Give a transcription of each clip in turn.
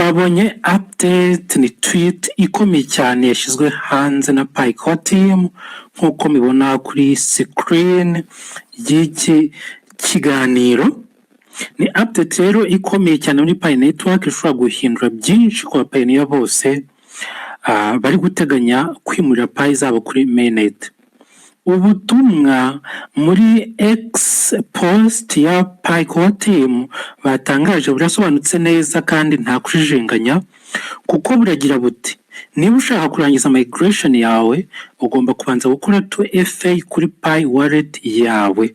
twabonye update ni tweet ikomeye cyane yashyizwe hanze na PyCore team nk'uko mibona kuri screen y'iki kiganiro. Ni update rero ikomeye cyane muri Pi Network ishobora guhindura byinshi ku bapayiniya bose bari guteganya kwimurira Pi zabo kuri mainnet. Ubutumwa muri X post ya PyCore team batangaje burasobanutse neza kandi nta kujijinganya, kuko buragira buti niba ushaka kurangiza migration yawe ugomba kubanza gukora 2FA kuri Pi wallet yawe.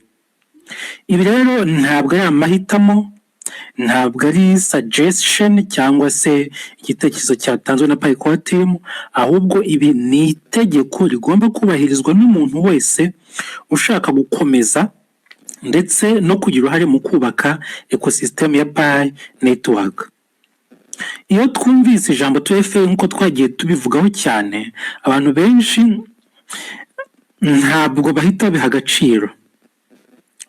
Ibi rero ntabwo ari amahitamo, ntabwo ari suggestion cyangwa se igitekerezo cyatanzwe na PyCore team, ahubwo ibi ni itegeko rigomba kubahirizwa n'umuntu wese ushaka gukomeza ndetse no kugira uruhare mu kubaka ecosystem ya Pi Network. Iyo twumvise ijambo 2FA nk'uko twagiye tubivugaho cyane, abantu benshi ntabwo bahita biha agaciro,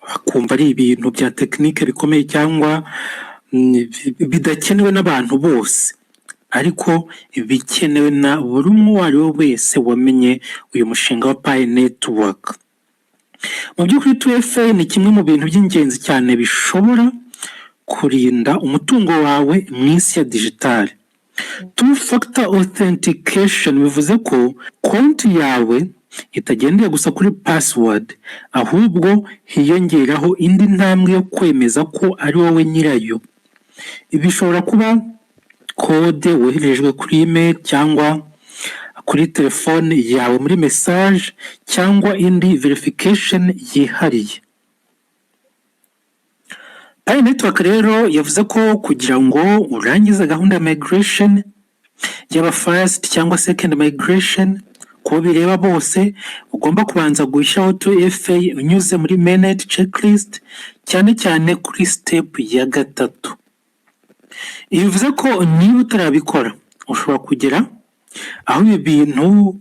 bakumva ari ibintu bya tekinike bikomeye cyangwa bidakenewe n'abantu bose, ariko bikenewe na buri umwe uwo ari we wese wamenye uyu mushinga wa Pi Network. Mu by'ukuri 2FA ni kimwe mu bintu by'ingenzi cyane bishobora kurinda umutungo wawe mu isi ya digitale. Two factor authentication bivuze ko konti yawe itagendeye gusa kuri password, ahubwo hiyongeraho indi ntambwe yo kwemeza ko ari wowe nyirayo. Ibi bishobora kuba kode woherejwe kuri email cyangwa kuri telefone yawe muri message, cyangwa indi verification yihariye. Pi Network rero yavuze ko kugira ngo urangize gahunda ya migration yaba first cyangwa second migration ko bireba bose, ugomba kubanza gushyiraho 2FA unyuze muri mainnet checklist, cyane cyane kuri step ya 3. Ibi bivuze ko niba utarabikora ushobora kugera aho ibi bintu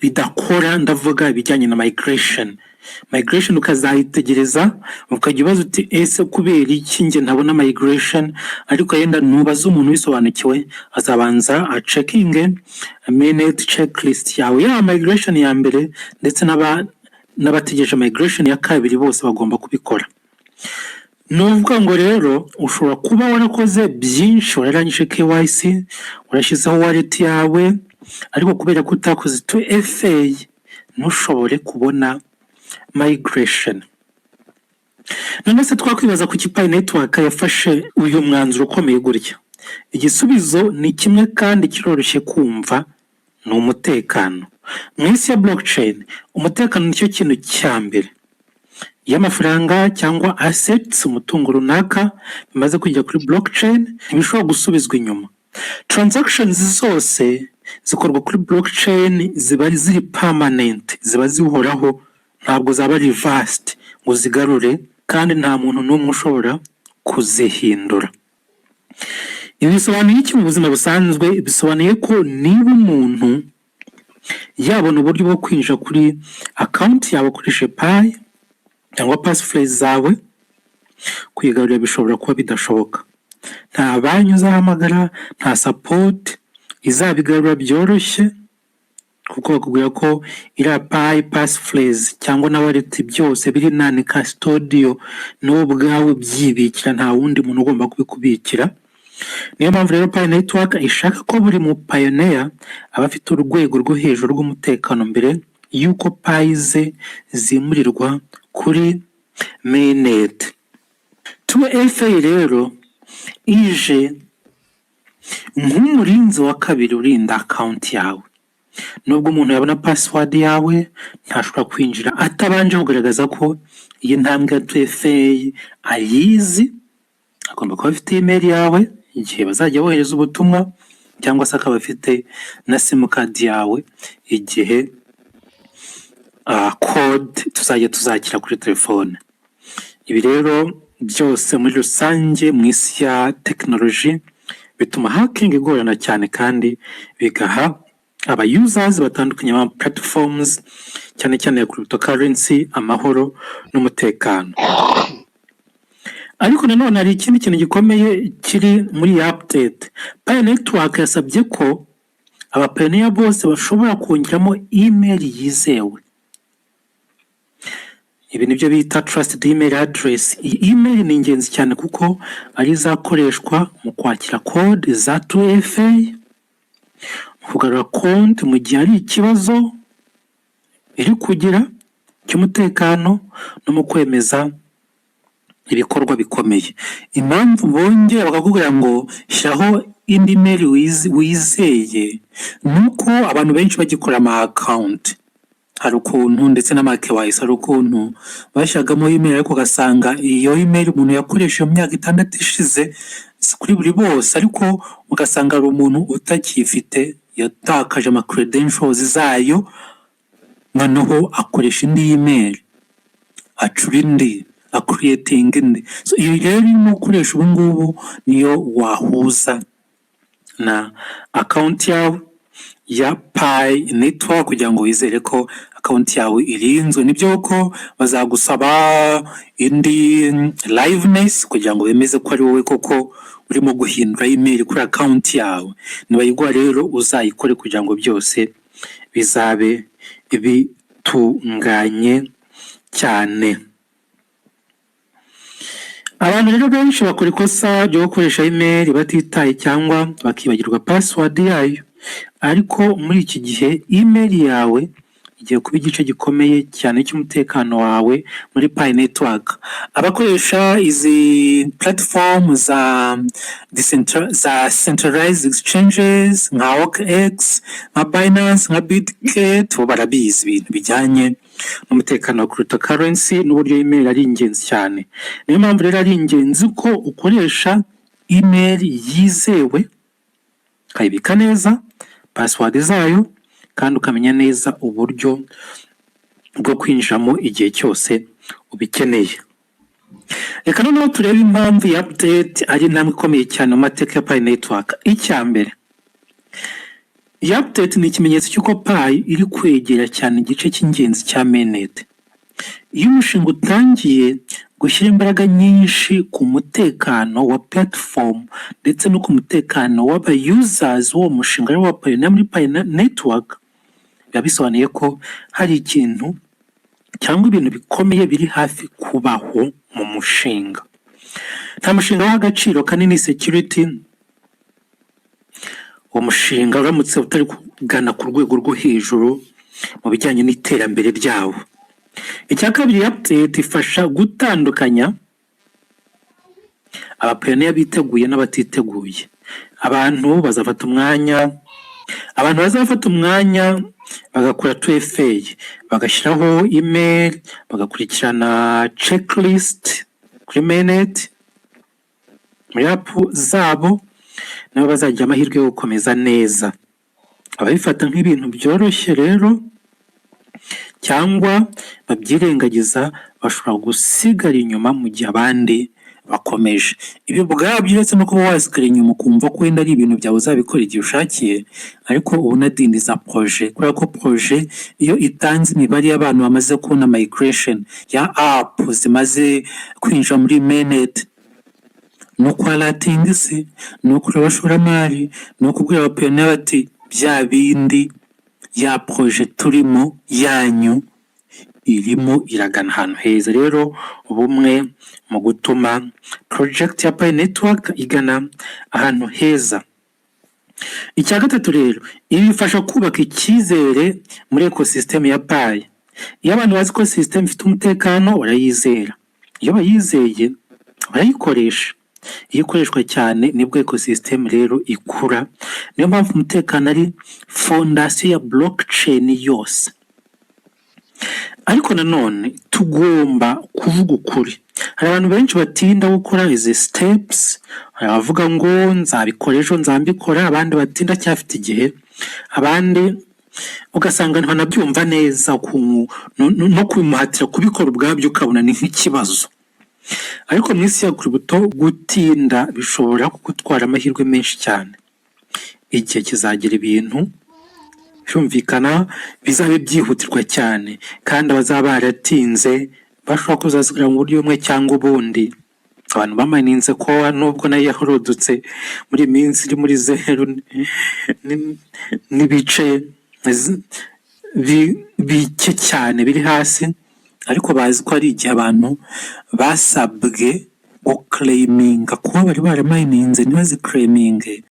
bidakora, ndavuga ibijyanye na migration ukazayitegereza ukajya ubaza uti ese kubera iki nge ntabona migration, ariko yenda nubaza umuntu wisobanukiwe azabanza checkinge mainnet checklist yawe ya migration ya mbere, ndetse n'abategereje migration ya kabiri bose bagomba kubikora. Nuvuga ngo rero ushobora kuba warakoze byinshi, wararangije KYC, urashyizeho wallet yawe, ariko kubera ko utakoze 2FA ntushobore kubona migration. None se twakwibaza ku Pi Network yafashe uyu mwanzuro ukomeye gutya? Igisubizo ni kimwe kandi kiroroshye kumva, ni umutekano. Mu isi ya blockchain umutekano nicyo kintu cya mbere. Iyo amafaranga cyangwa assets, umutungo runaka, bimaze kujya kuri blockchain ntibishobora gusubizwa inyuma. Transactions zose zikorwa kuri blockchain ziba ziri permanent, ziba zihoraho, ntabwo zaba reversed ngo zigarure, kandi nta muntu n'umwe ushobora kuzihindura. Ibi bisobanuye iki mu buzima busanzwe? Bisobanuye ko niba umuntu yabona uburyo bwo kwinjira kuri account yawe akoresheje Pi cyangwa passphrase zawe, kwigarurira bishobora kuba bidashoboka. Nta banki uzahamagara, nta support izabigarura byoroshye, kuko bakubwira ko iriya Pi passphrase cyangwa na wallet byose biri non custodial, n'uwo ubwawe byibikira, nta wundi muntu ugomba kubikubikira. Niyo mpamvu rero Pi Network ishaka ko buri mu pioneer aba afite urwego rwo hejuru rw'umutekano mbere y'uko Pi ze zimurirwa kuri mainnet. 2FA rero ije nk'umurinzi wa kabiri urinda account yawe. Nubwo umuntu yabona password yawe, ntashobora kwinjira atabanje kugaragaza ko iyi ntambwe ya 2FA ayizi. Agomba kuba afite email yawe igihe bazajya bohereza ubutumwa, cyangwa se akaba afite na sim card yawe igihe code tuzakira kuri telefone. Ibi rero byose muri rusange mu isi ya technology bituma hacking igorana cyane, kandi bigaha aba users batandukanye ba platforms cyane cyane ya cryptocurrency amahoro n'umutekano. ariko nanone hari ikindi kintu gikomeye kiri muri iyi update. Pi Network yasabye ko abapayiniya bose bashobora kongeramo email yizewe. Ibi nibyo bita trusted email address. Iyi email ni ingenzi cyane kuko ari izakoreshwa mu kwakira code za 2FA, mu kugarura konti mu gihe ari ikibazo iri kugira cy'umutekano, no mu kwemeza ibikorwa bikomeye. Impamvu bongera bakakubwira ngo shyiraho indi email wizeye nuko abantu benshi bagikora ama account, hari ukuntu ndetse n'ama KYC hari ukuntu bashyiragamo email ariko ugasanga iyo email umuntu yakoresheje mu myaka 6 ishize si kuri buri bose, ariko ugasanga ari umuntu utakifite, yatakaje ama credentials zayo, noneho akoresha indi email, acura indi, creating indi. So iyo rero irimo gukoresha ubu ngubu niyo wahuza na account yawe ya Pi Network kugira ngo wizere ko account yawe irinzwe. Nibyo ko bazagusaba indi liveness kugira ngo bemeze ko ari wowe koko urimo guhindura email kuri account yawe. Nibayigwa rero uzayikore kugira ngo byose bizabe bitunganye cyane. Abantu rero benshi bakora ikosa ryo gukoresha email batitaye cyangwa bakibagirwa password yayo, ariko muri iki gihe email yawe igiye kuba igice gikomeye cyane cy'umutekano wawe muri Pi Network. Abakoresha izi platform za centralized exchanges nka OKX, nka Binance, nka Bitget barabizi ibintu bijyanye n'umutekano wa cryptocurrency n'uburyo email ari ingenzi cyane. Niyo mpamvu rero ari ingenzi ko ukoresha email yizewe, ukayibika neza password zayo, kandi ukamenya neza uburyo bwo kwinjiramo igihe cyose ubikeneye. Reka noneho turebe impamvu ya update ari intambwe ikomeye cyane mu mateka ya Pi Network. Icyambere, iyi update ni ikimenyetso cy'uko Pi iri kwegera cyane igice cy'ingenzi cya mainnet. Iyo umushinga utangiye gushyira imbaraga nyinshi ku mutekano wa platform ndetse no ku mutekano w'aba users w'uwo mushinga wa Pi muri Pi Network, bisobanuye ko hari ikintu cyangwa ibintu bikomeye biri hafi kubaho mu mushinga. Nta mushinga w'agaciro kanini security uwo mushinga uramutse utari kugana ku rwego rwo hejuru mu bijyanye n'iterambere ryawo. Icya kabiri, update ifasha gutandukanya abapayiniya biteguye n'abatiteguye. Abantu bazafata umwanya bagakora 2FA, bagashyiraho email, bagakurikirana checklist kuri mainnet muri app zabo, nabo bazagira amahirwe yo gukomeza neza. Ababifata nk'ibintu byoroshye rero cyangwa babyirengagiza bashobora gusigara inyuma mu gihe abandi bakomeje. Ibi bwabyo uretse no kuba wasigara inyuma ukumva ko wenda ari ibintu byawe uzabikora igihe ushakiye, ariko ubu unadindiza projet, kubera ko projet iyo itanze imibare y'abantu bamaze kubona migration ya app zimaze kwinjira muri mainnet, no kwa rating se, no kuri abashoramari, no kubwira abapayiniya bati bya bindi ya projet turimo yanyu irimo iragana ahantu heza. Rero ubumwe mu gutuma project ya Pi Network igana ahantu heza. Icya gatatu rero, ibi bifasha kubaka icyizere muri ecosystem ya Pi. Iyo abantu bazi ko system ifite umutekano barayizera, iyo bayizeye barayikoresha. Iyo ikoreshwa cyane nibwo ecosystem rero ikura. Niyo mpamvu umutekano ari fondasiyo ya blockchain yose. Ariko nanone tugomba kuvuga ukuri. Hari abantu benshi batinda gukora izi steps, hari abavuga ngo nzabikora ejo nzambikora, abandi batinda cyafite igihe, abandi ugasanga ntanabyumva neza no kumuhatira kubikora ubwabyo ukabona ni nk'ikibazo. Ariko mu isi ya crypto gutinda bishobora kugutwara amahirwe menshi cyane. Igihe kizagira ibintu byumvikana bizabe byihutirwa cyane, kandi abazaba baratinze bashobora kuzasigara mu buryo bumwe cyangwa ubundi abantu bamayininze kowa nubwo nayo yahorodotse muri iyi minsi iri muri 0 n'ibice bike cyane biri hasi, ariko bazi ko ari igihe abantu basabwe guclaiminga kuba bari baramayininze ntibaziklayiminge